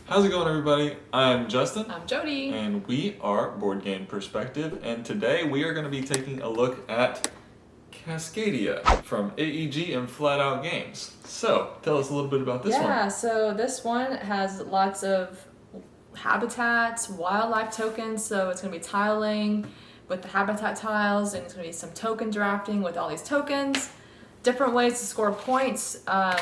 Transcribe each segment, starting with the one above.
How's it going, everybody? I'm Justin. I'm Jody. And we are Board Game Perspective, and today we are going to be taking a look at CASCADIA from AEG and Flat Out Games. So, tell us a little bit about this one. Yeah, so this one has lots of habitats, wildlife tokens, so it's going to be tiling with the habitat tiles, and it's going to be some token drafting with all these tokens. Different ways to score points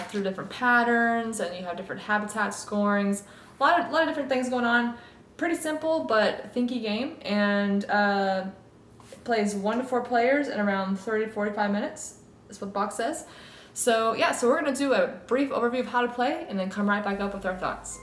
through different patterns, and you have different habitat scorings. A lot of different things going on. Pretty simple but thinky game, and plays 1 to 4 players in around 30 to 45 minutes. That's what the box says. So yeah, so we're gonna do a brief overview of how to play and then come right back up with our thoughts.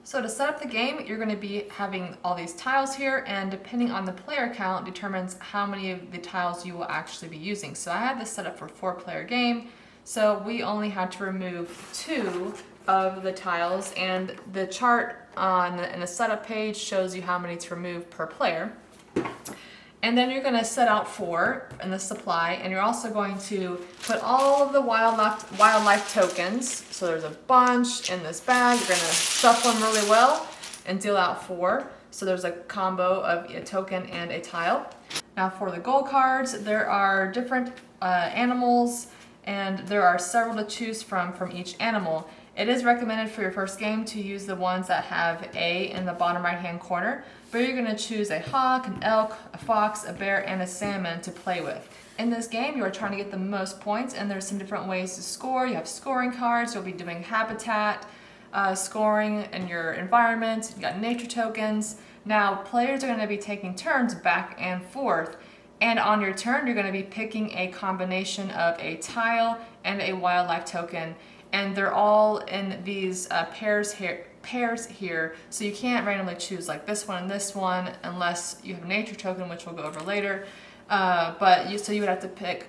So to set up the game, you're going to be having all these tiles here, and depending on the player count determines how many of the tiles you will actually be using. So I have this set up for 4-player game, so we only had to remove 2 of the tiles, and the chart in the setup page shows you how many to remove per player. And then you're going to set out 4 in the supply, and you're also going to put all of the wildlife tokens. So there's a bunch in this bag. You're going to shuffle them really well and deal out 4. So there's a combo of a token and a tile. Now for the goal cards, there are different animals, and there are several to choose from each animal. It is recommended for your first game to use the ones that have A in the bottom right hand corner, but you're going to choose a hawk, an elk, a fox, a bear, and a salmon to play with. In this game, you are trying to get the most points, and there's some different ways to score. You have scoring cards, you'll be doing habitat scoring in your environment, you got nature tokens. Now, players are going to be taking turns back and forth, and on your turn, you're going to be picking a combination of a tile and a wildlife token. And they're all in these pairs here, so you can't randomly choose like this one and this one unless you have a nature token, which we'll go over later. So you would have to pick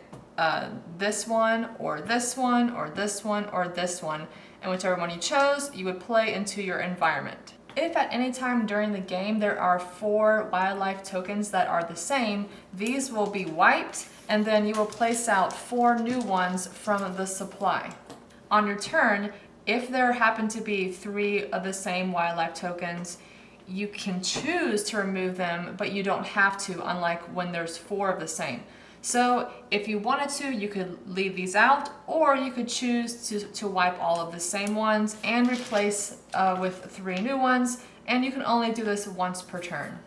this one, or this one, or this one, or this one, and whichever one you chose, you would play into your environment. If at any time during the game there are 4 wildlife tokens that are the same, these will be wiped, and then you will place out 4 new ones from the supply. On your turn, if there happen to be 3 of the same wildlife tokens, you can choose to remove them, but you don't have to, unlike when there's 4 of the same. So if you wanted to, you could leave these out, or you could choose to wipe all of the same ones and replace with 3 new ones, and you can only do this once per turn.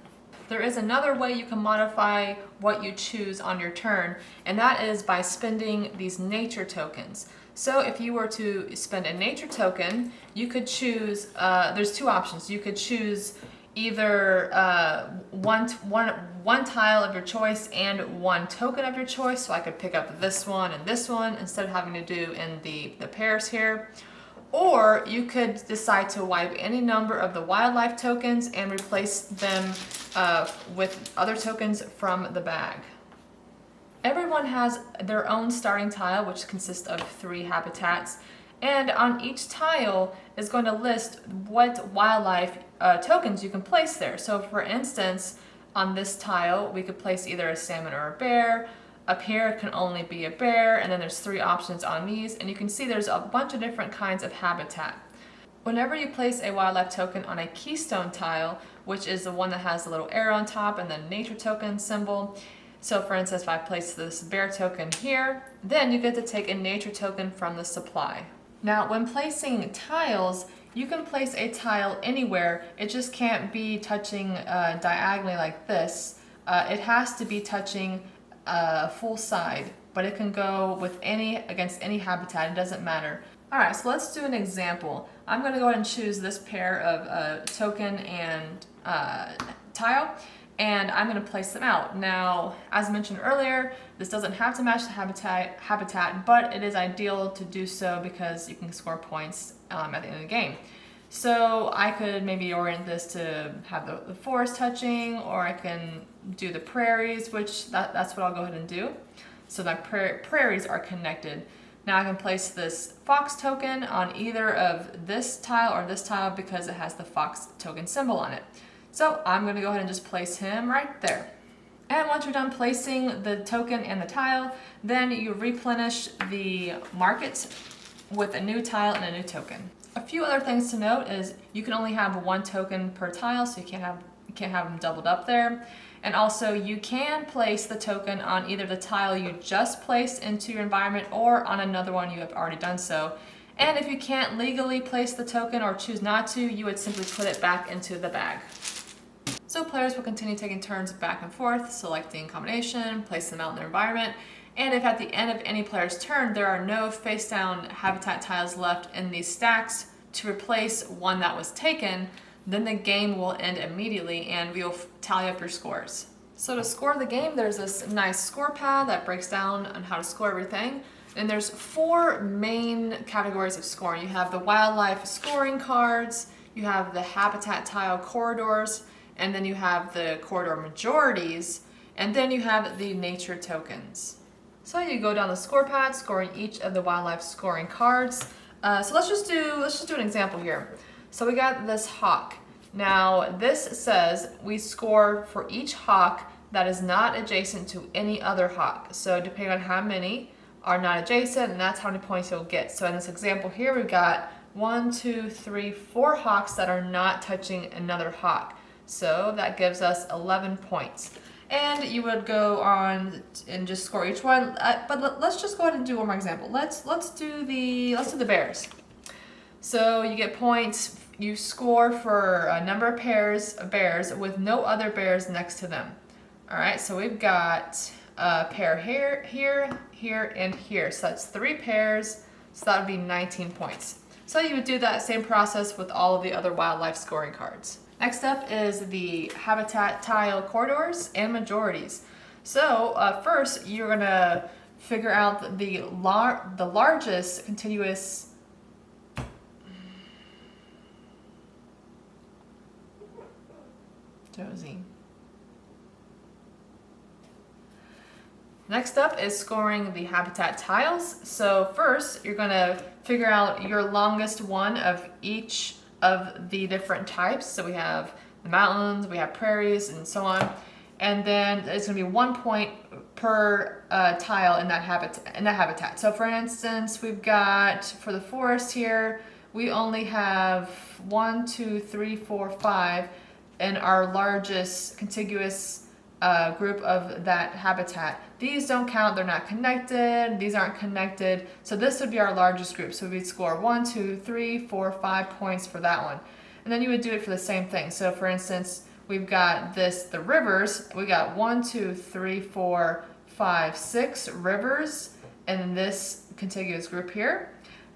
There is another way you can modify what you choose on your turn, and that is by spending these nature tokens. So if you were to spend a nature token, you could choose, there's 2 options. You could choose either one tile of your choice and 1 token of your choice, so I could pick up this one and this one instead of having to do in the pairs here. Or you could decide to wipe any number of the wildlife tokens and replace them with other tokens from the bag. Everyone has their own starting tile, which consists of 3 habitats, and on each tile is going to list what wildlife tokens you can place there. So for instance, on this tile, we could place either a salmon or a bear. Up here it can only be a bear, and then there's 3 options on these, and you can see there's a bunch of different kinds of habitat. Whenever you place a wildlife token on a keystone tile, which is the one that has a little arrow on top and the nature token symbol, so for instance, if I place this bear token here, then you get to take a nature token from the supply. Now, when placing tiles, you can place a tile anywhere. It just can't be touching diagonally like this. It has to be touching full side, but it can go with against any habitat. It doesn't matter. All right, so let's do an example. I'm going to go ahead and choose this pair of token and tile. and I'm going to place them out. Now, as mentioned earlier, this doesn't have to match the habitat, but it is ideal to do so because you can score points at the end of the game. So I could maybe orient this to have the forest touching, or I can do the prairies, which that's what I'll go ahead and do. So my prairies are connected. Now I can place this fox token on either of this tile or this tile because it has the fox token symbol on it. So I'm going to go ahead and just place him right there. And once you're done placing the token and the tile, then you replenish the market with a new tile and a new token. A few other things to note is you can only have one token per tile, so you can't have them doubled up there. And also you can place the token on either the tile you just placed into your environment or on another one you have already done so. And if you can't legally place the token or choose not to, you would simply put it back into the bag. So players will continue taking turns back and forth, selecting combination, place them out in their environment. And if at the end of any player's turn there are no face down habitat tiles left in these stacks to replace one that was taken, then the game will end immediately and we will tally up your scores. So to score the game, there's this nice score pad that breaks down on how to score everything. And there's 4 main categories of scoring. You have the wildlife scoring cards, you have the habitat tile corridors, and then you have the corridor majorities, and then you have the nature tokens. So you go down the score pad, scoring each of the wildlife scoring cards. So let's just do an example here. So we got this hawk. Now this says we score for each hawk that is not adjacent to any other hawk. So depending on how many are not adjacent, and that's how many points you'll get. So in this example here, we've got 1, 2, 3, 4 hawks that are not touching another hawk. So that gives us 11 points. And you would go on and just score each one. But let's just go ahead and do one more example. Let's do the bears. So you get points. You score for a number of pairs of bears with no other bears next to them. All right. So we've got a pair here, here, and here. So that's 3 pairs. So that would be 19 points. So you would do that same process with all of the other wildlife scoring cards. Next up is the habitat tile corridors and majorities. So first you're gonna figure out the largest continuous Josie. Next up is scoring the habitat tiles. So first you're gonna figure out your longest one of each of the different types. So we have the mountains, we have prairies, and so on. And then it's gonna be 1 point per tile in that habitat. So for instance, we've got for the forest here, we only have 1, 2, 3, 4, 5 in our largest contiguous group of that habitat. These don't count, they're not connected, these aren't connected. So this would be our largest group. So we'd score 1, 2, 3, 4, 5 points for that one. And then you would do it for the same thing. So for instance, we've got the rivers, we got 1, 2, 3, 4, 5, 6 rivers in this contiguous group here.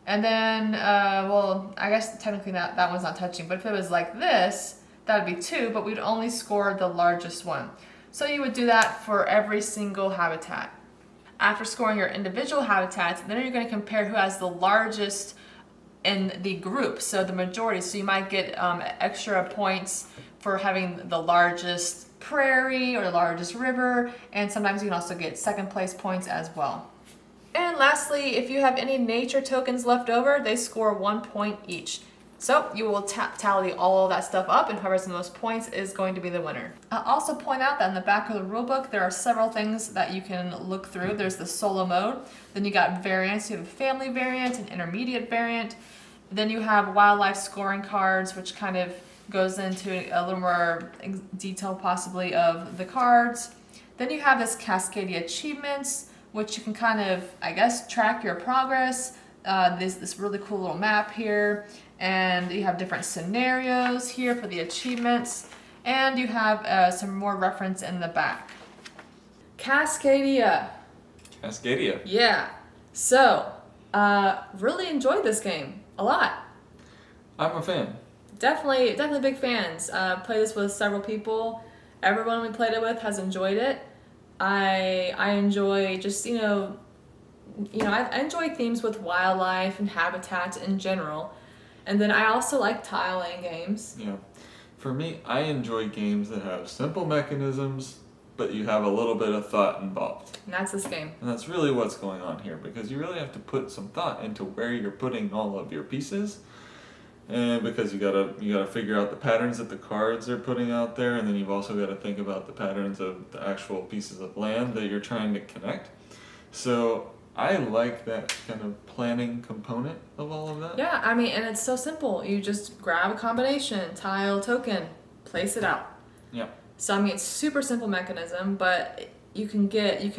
And then, well, I guess technically that one's not touching, but if it was like this, that would be 2, but we'd only score the largest one. So you would do that for every single habitat. After scoring your individual habitats, then you're going to compare who has the largest in the group, so the majority. So you might get extra points for having the largest prairie or the largest river, and sometimes you can also get second place points as well. And lastly, if you have any nature tokens left over, they score 1 point each. So you will tally all of that stuff up, and whoever has the most points is going to be the winner. I'll also point out that in the back of the rulebook, there are several things that you can look through. There's the solo mode, then you got variants. You have a family variant, an intermediate variant. Then you have wildlife scoring cards, which kind of goes into a little more detail possibly of the cards. Then you have this CASCADIA achievements, which you can kind of, I guess, track your progress. This really cool little map here. And you have different scenarios here for the achievements, and you have some more reference in the back. Cascadia. Cascadia. Yeah. So, really enjoyed this game a lot. I'm a fan. Definitely big fans. Play this with several people, Everyone we played it with has enjoyed it. I enjoy just, I enjoy themes with wildlife and habitats in general. And then I also like tile laying games. Yeah. For me, I enjoy games that have simple mechanisms, but you have a little bit of thought involved. And that's this game. And that's really what's going on here, because you really have to put some thought into where you're putting all of your pieces. And because you gotta figure out the patterns that the cards are putting out there, and then you've also got to think about the patterns of the actual pieces of land that you're trying to connect. So I like that kind of planning component of all of that. Yeah, I mean, and it's so simple. You just grab a combination, tile, token, place it out. Yeah. So I mean, it's super simple mechanism, but you can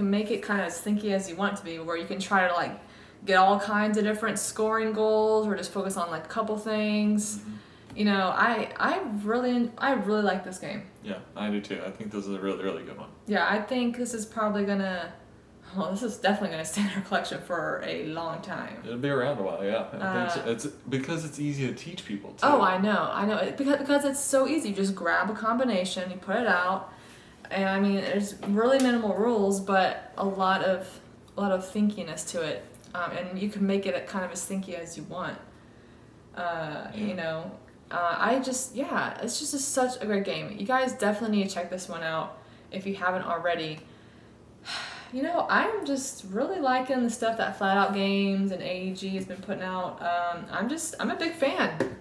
make it kind of as thinky as you want it to be, where you can try to like get all kinds of different scoring goals, or just focus on like a couple things. Mm-hmm. I really like this game. Yeah, I do too. I think this is a really, really good one. Yeah, I think this is probably this is definitely gonna stay in our collection for a long time. It'll be around a while, yeah. I think so. It's because it's easy to teach people too. Oh, I know. Because it's so easy. You just grab a combination, you put it out, and I mean, there's really minimal rules, but a lot of thinkiness to it, and you can make it kind of as thinky as you want. It's just such a great game. You guys definitely need to check this one out if you haven't already. I'm just really liking the stuff that Flat Out Games and AEG has been putting out. I'm a big fan.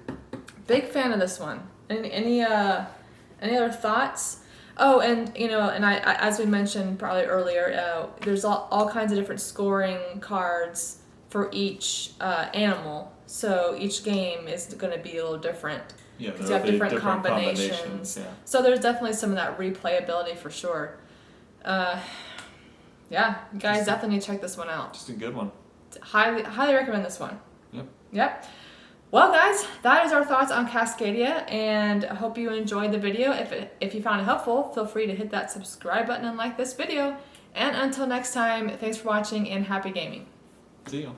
Big fan of this one. Any other thoughts? Oh, and I as we mentioned probably earlier, there's all kinds of different scoring cards for each animal. So each game is going to be a little different. Yeah, because you have different combinations. Yeah. So there's definitely some of that replayability for sure. Yeah, you guys definitely need to check this one out. Just a good one. Highly recommend this one. Yep. Well, guys, that is our thoughts on Cascadia, and I hope you enjoyed the video. If you found it helpful, feel free to hit that subscribe button and like this video. And until next time, thanks for watching and happy gaming. See you.